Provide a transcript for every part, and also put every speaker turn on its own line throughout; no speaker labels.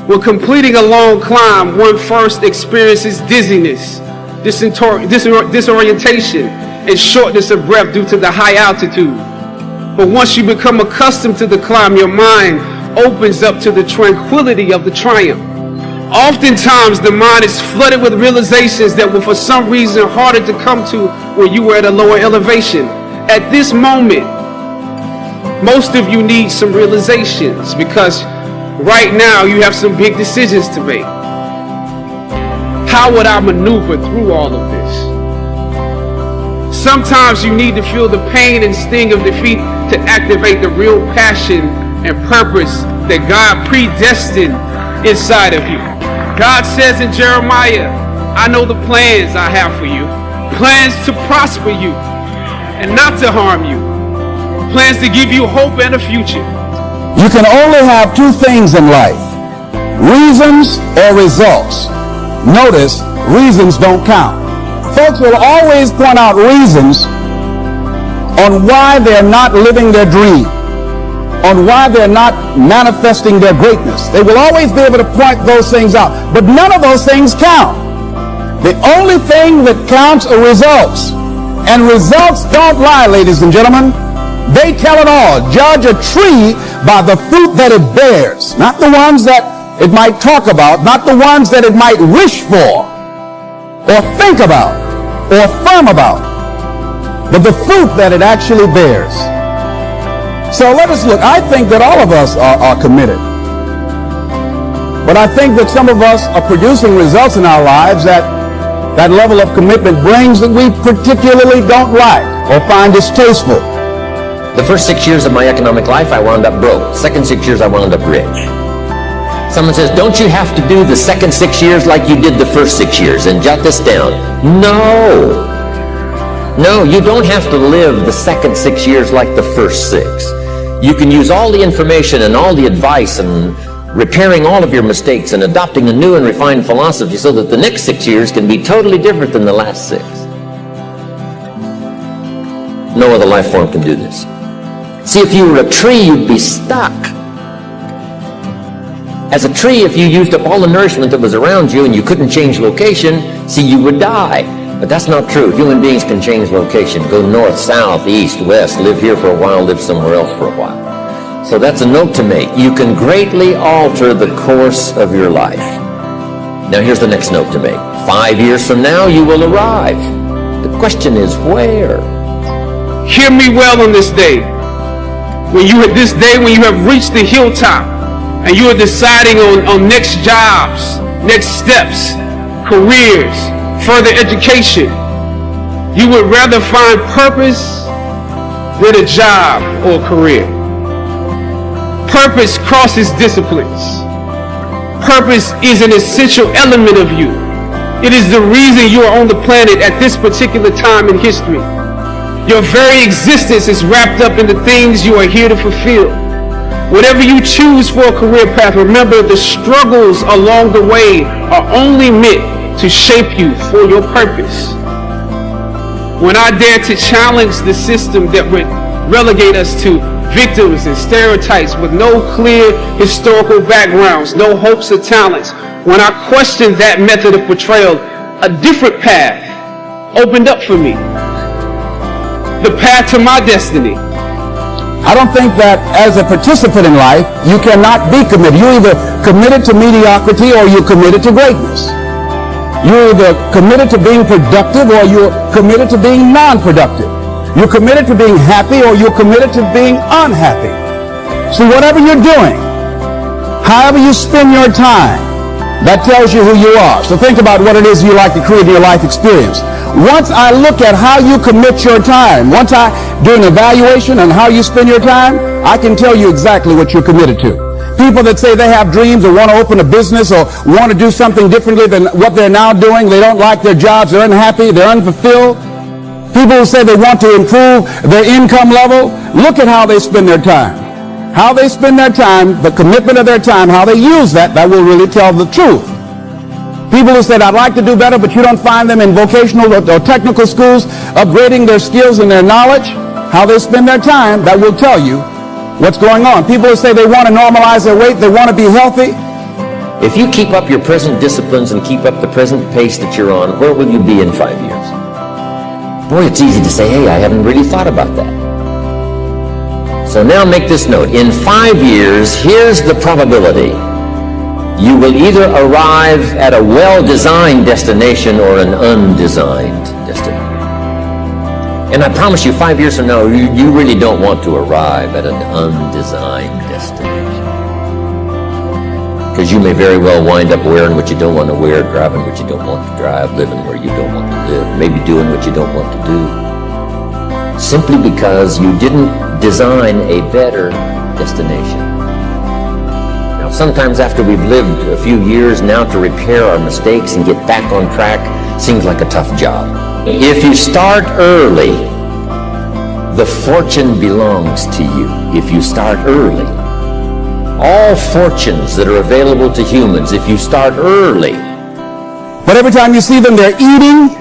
When completing a long climb, one first experiences dizziness, disorientation, and shortness of breath due to the high altitude. But once you become accustomed to the climb, your mind opens up to the tranquility of the triumph. Oftentimes, the mind is flooded with realizations that were for some reason harder to come to when you were at a lower elevation. At this moment, most of you need some realizations because right now you have some big decisions to make. How would I maneuver through all of this? Sometimes you need to feel the pain and sting of defeat to activate the real passion and purpose that God predestined inside of you. God says in Jeremiah, I know the plans I have for you, plans to prosper you and not to harm you, plans to give you hope and a future.
You can only have two things in life, reasons or results. Notice, reasons don't count. Folks will always point out reasons on why they're not living their dream, on why they're not manifesting their greatness. They will always be able to point those things out, but none of those things count. The only thing that counts are results, and results don't lie, ladies and gentlemen. They tell it all. Judge a tree by the fruit that it bears, not the ones that it might talk about, not the ones that it might wish for, or think about, or affirm about, but the fruit that it actually bears. So let us look. I think that all of us are committed. But I think that some of us are producing results in our lives that level of commitment brings that we particularly don't like or find distasteful.
The first 6 years of my economic life, I wound up broke. Second 6 years, I wound up rich. Someone says, don't you have to do the second 6 years like you did the first 6 years? And jot this down. No. No, you don't have to live the second 6 years like the first 6. You can use all the information and all the advice and repairing all of your mistakes and adopting a new and refined philosophy so that the next 6 years can be totally different than the last 6. No other life form can do this. See, if you were a tree, you'd be stuck. As a tree, if you used up all the nourishment that was around you and you couldn't change location, see, you would die. But that's not true. Human beings can change location, go north, south, east, west, live here for a while, live somewhere else for a while. So that's a note to make. You can greatly alter the course of your life. Now here's the next note to make. 5 years from now, you will arrive. The question is where?
Hear me well on this day. When you have reached the hilltop and you are deciding on next jobs, next steps, careers, further education, you would rather find purpose than a job or career. Purpose crosses disciplines. Purpose is an essential element of you. It is the reason you are on the planet at this particular time in history. Your very existence is wrapped up in the things you are here to fulfill. Whatever you choose for a career path, remember the struggles along the way are only meant to shape you for your purpose. When I dare to challenge the system that would relegate us to victims and stereotypes with no clear historical backgrounds, no hopes or talents, when I questioned that method of portrayal, a different path opened up for me. The path to my destiny.
I don't think that as a participant in life, you cannot be committed. You're either committed to mediocrity or you're committed to greatness. You're either committed to being productive or you're committed to being non-productive. You're committed to being happy or you're committed to being unhappy. So whatever you're doing, however you spend your time, that tells you who you are. So think about what it is you like to create in your life experience. Once I look at how you commit your time, once I do an evaluation on how you spend your time, I can tell you exactly what you're committed to. People that say they have dreams or want to open a business or want to do something differently than what they're now doing, they don't like their jobs, they're unhappy, they're unfulfilled. People who say they want to improve their income level, look at how they spend their time. How they spend their time, the commitment of their time, how they use that will really tell the truth. People who said, I'd like to do better, but you don't find them in vocational or technical schools upgrading their skills and their knowledge, how they spend their time, that will tell you what's going on. People who say they want to normalize their weight, they want to be healthy,
If you keep up your present disciplines and keep up the present pace that you're on, where will you be in 5 years? Boy, it's easy to say, hey, I haven't really thought about that. So now make this note. In 5 years, here's the probability. You will either arrive at a well-designed destination or an undesigned destination. And I promise you, 5 years from now, you really don't want to arrive at an undesigned destination. Because you may very well wind up wearing what you don't want to wear, driving what you don't want to drive, living where you don't want to live, maybe doing what you don't want to do. Simply because you didn't design a better destination. Now, sometimes after we've lived a few years now to repair our mistakes and get back on track seems like a tough job. If you start early, the fortune belongs to you. If you start early, all fortunes that are available to humans, if you start early.
But every time you see them, they're eating.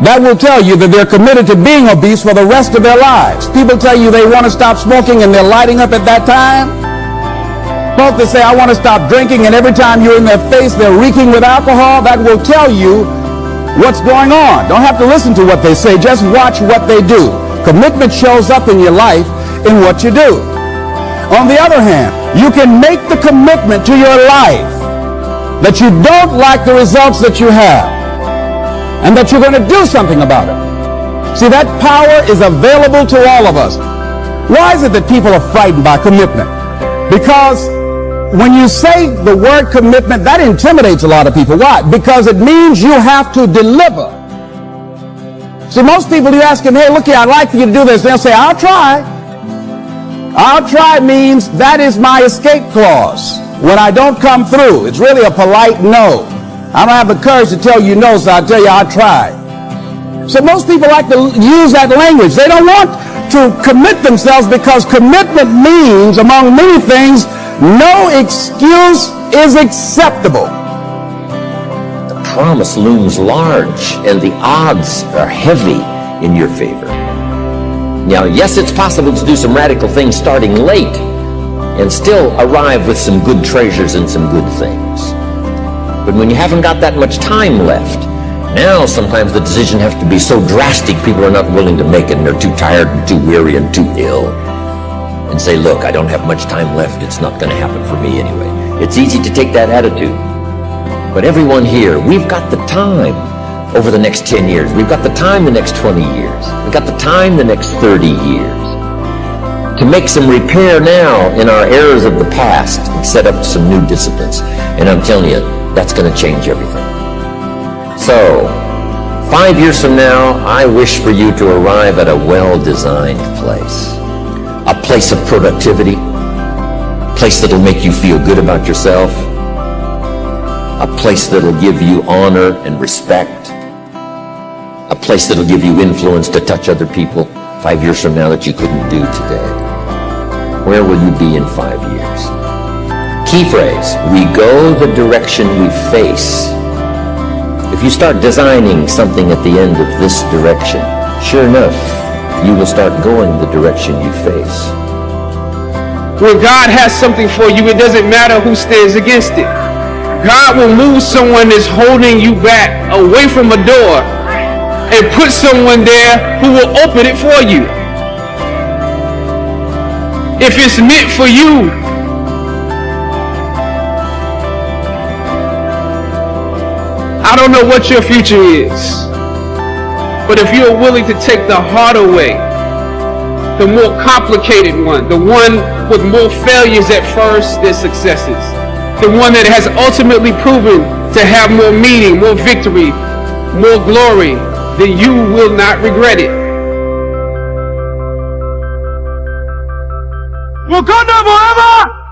That will tell you that they're committed to being obese for the rest of their lives. People tell you they want to stop smoking and they're lighting up at that time. Folks that say, I want to stop drinking, and every time you're in their face, they're reeking with alcohol. That will tell you what's going on. Don't have to listen to what they say. Just watch what they do. Commitment shows up in your life in what you do. On the other hand, you can make the commitment to your life that you don't like the results that you have and that you're going to do something about it. See, that power is available to all of us. Why is it that people are frightened by commitment? Because when you say the word commitment, that intimidates a lot of people. Why? Because it means you have to deliver. So most people, you ask them, hey, look here, I'd like for you to do this. They'll say, I'll try. I'll try means that is my escape clause. When I don't come through, it's really a polite no. I don't have the courage to tell you no, so I'll tell you I'll try. So most people like to use that language. They don't want to commit themselves because commitment means, among many things, no excuse is acceptable.
The promise looms large and the odds are heavy in your favor. Now, yes, it's possible to do some radical things starting late and still arrive with some good treasures and some good things. But when you haven't got that much time left, now sometimes the decision has to be so drastic people are not willing to make it, and they're too tired and too weary and too ill. And say, look, I don't have much time left. It's not going to happen for me anyway. It's easy to take that attitude. But everyone here, we've got the time over the next 10 years. We've got the time the next 20 years. We've got the time the next 30 years to make some repair now in our errors of the past and set up some new disciplines. And I'm telling you, that's going to change everything. So, 5 years from now, I wish for you to arrive at a well-designed place. A place of productivity. A place that'll make you feel good about yourself. A place that'll give you honor and respect. A place that'll give you influence to touch other people 5 years from now that you couldn't do today. Where will you be in 5 years? Key phrase, we go the direction we face. If you start designing something at the end of this direction, sure enough, you will start going the direction you face.
When God has something for you, it doesn't matter who stands against it. God will move someone that's holding you back away from a door and put someone there who will open it for you. If it's meant for you, I don't know what your future is, but if you're willing to take the harder way, the more complicated one, the one with more failures at first than successes, the one that has ultimately proven to have more meaning, more victory, more glory, then you will not regret it. Wakanda forever!